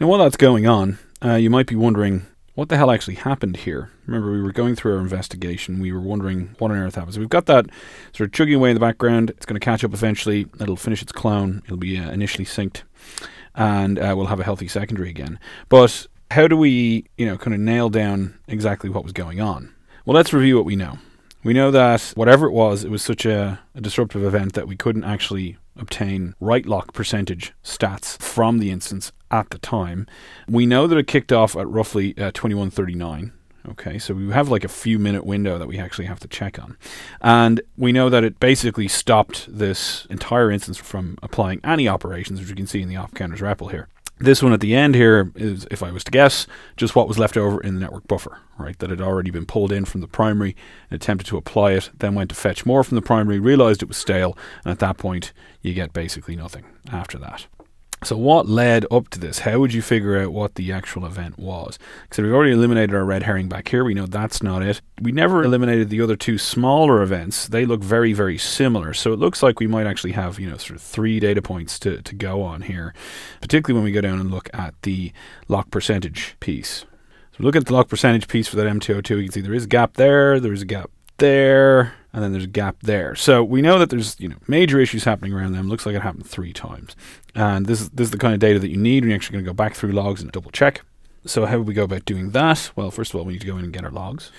Now, while that's going on, you might be wondering, what the hell actually happened here? Remember, we were going through our investigation. We were wondering what on earth happened. So we've got that sort of chugging away in the background. It's going to catch up eventually. It'll finish its clone. It'll be initially synced. And we'll have a healthy secondary again. But how do we, kind of nail down exactly what was going on? Well, let's review what we know. We know that whatever it was such a disruptive event that we couldn't actually obtain write lock percentage stats from the instance at the time. We know that it kicked off at roughly 2139. Okay, so we have like a few minute window that we actually have to check on. And we know that it basically stopped this entire instance from applying any operations, which you can see in the off counters REPL here. This one at the end here is, if I was to guess, just what was left over in the network buffer, right? That had already been pulled in from the primary and attempted to apply it, then went to fetch more from the primary, realized it was stale, and at that point you get basically nothing after that. So what led up to this? How would you figure out what the actual event was? So we've already eliminated our red herring back here. We know that's not it. We never eliminated the other two smaller events. They look very, very similar. So it looks like we might actually have, sort of 3 data points to go on here, particularly when we go down and look at the lock percentage piece. So look at the lock percentage piece for that M202. You can see there is a gap there, there's a gap there, and then there's a gap there. So we know that there's major issues happening around them. Looks like it happened 3 times. And this is the kind of data that you need when you're actually going to go back through logs and double check. So how would we go about doing that? Well, first of all, we need to go in and get our logs.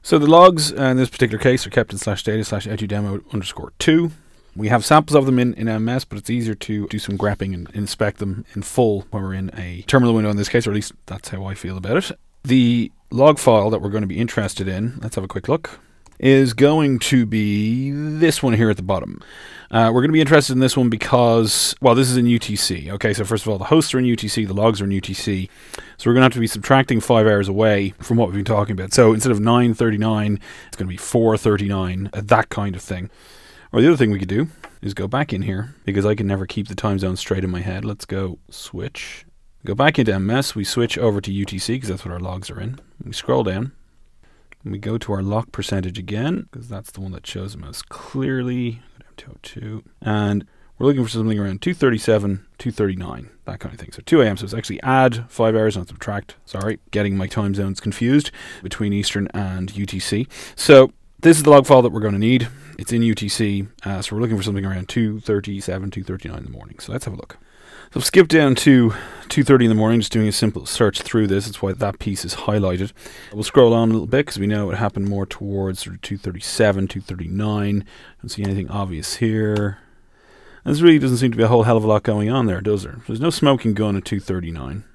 So the logs in this particular case are kept in /data/edudemo_2. We have samples of them in MMS, but it's easier to do some grepping and inspect them in full when we're in a terminal window in this case, or at least that's how I feel about it. The log file that we're going to be interested in, let's have a quick look, is going to be this one here at the bottom. We're going to be interested in this one because, well, this is in UTC. Okay, so first of all, the hosts are in UTC, the logs are in UTC. So we're going to have to be subtracting 5 hours away from what we've been talking about. So instead of 939, it's going to be 439, that kind of thing. Or the other thing we could do is go back in here, because I can never keep the time zone straight in my head. Let's go switch. Go back into MS, we switch over to UTC, because that's what our logs are in. We scroll down. We go to our lock percentage again, because that's the one that shows the most clearly. Go down to 202. And we're looking for something around 237, 239, that kind of thing. So 2 a.m. So it's actually add 5 hours, not subtract. Sorry, getting my time zones confused between Eastern and UTC. So this is the log file that we're going to need. It's in UTC. So we're looking for something around 237, 239 in the morning. So let's have a look. So I've skipped down to 2:30 in the morning, just doing a simple search through this. That's why that piece is highlighted. We'll scroll on a little bit because we know it happened more towards sort of 2:37, 2:39. Don't see anything obvious here. And there really doesn't seem to be a whole hell of a lot going on there, does there? There's no smoking gun at 2:39.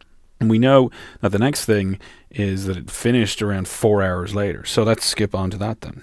And we know that the next thing is that it finished around 4 hours later. So let's skip on to that then.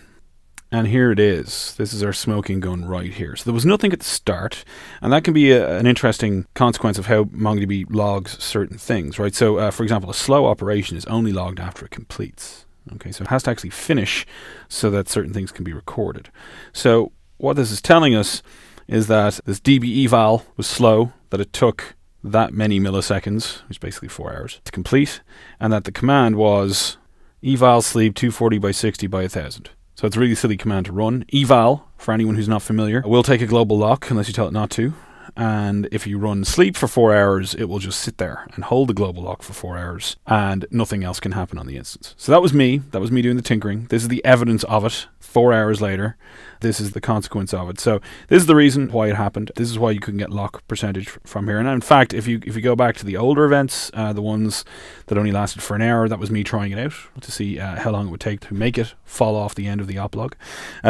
And here it is. This is our smoking gun right here. So there was nothing at the start, and that can be an interesting consequence of how MongoDB logs certain things, right? So, for example, a slow operation is only logged after it completes. Okay, so it has to actually finish so that certain things can be recorded. So what this is telling us is that this DB eval was slow, that it took that many milliseconds, which is basically 4 hours, to complete, and that the command was eval sleep 240 by 60 by 1000. So it's a really silly command to run. Eval, for anyone who's not familiar, will take a global lock unless you tell it not to. And if you run sleep for 4 hours, it will just sit there and hold the global lock for 4 hours, and nothing else can happen on the instance. So that was me. That was me doing the tinkering. This is the evidence of it. 4 hours later, this is the consequence of it. So this is the reason why it happened. This is why you couldn't get lock percentage from here. And in fact, if you go back to the older events, the ones that only lasted for an hour, that was me trying it out to see how long it would take to make it fall off the end of the op log.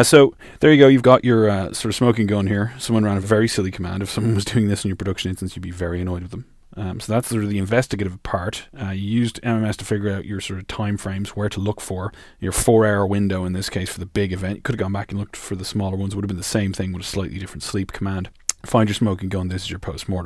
So there you go. You've got your sort of smoking gun here. Someone ran a very silly command. If someone was doing this in your production instance, you'd be very annoyed with them. So that's sort of the investigative part. You used MMS to figure out your sort of time frames, where to look for your 4 hour window in this case for the big event. You could have gone back and looked for the smaller ones. It would have been the same thing with a slightly different sleep command. Find your smoking gun. This is your post-mortem.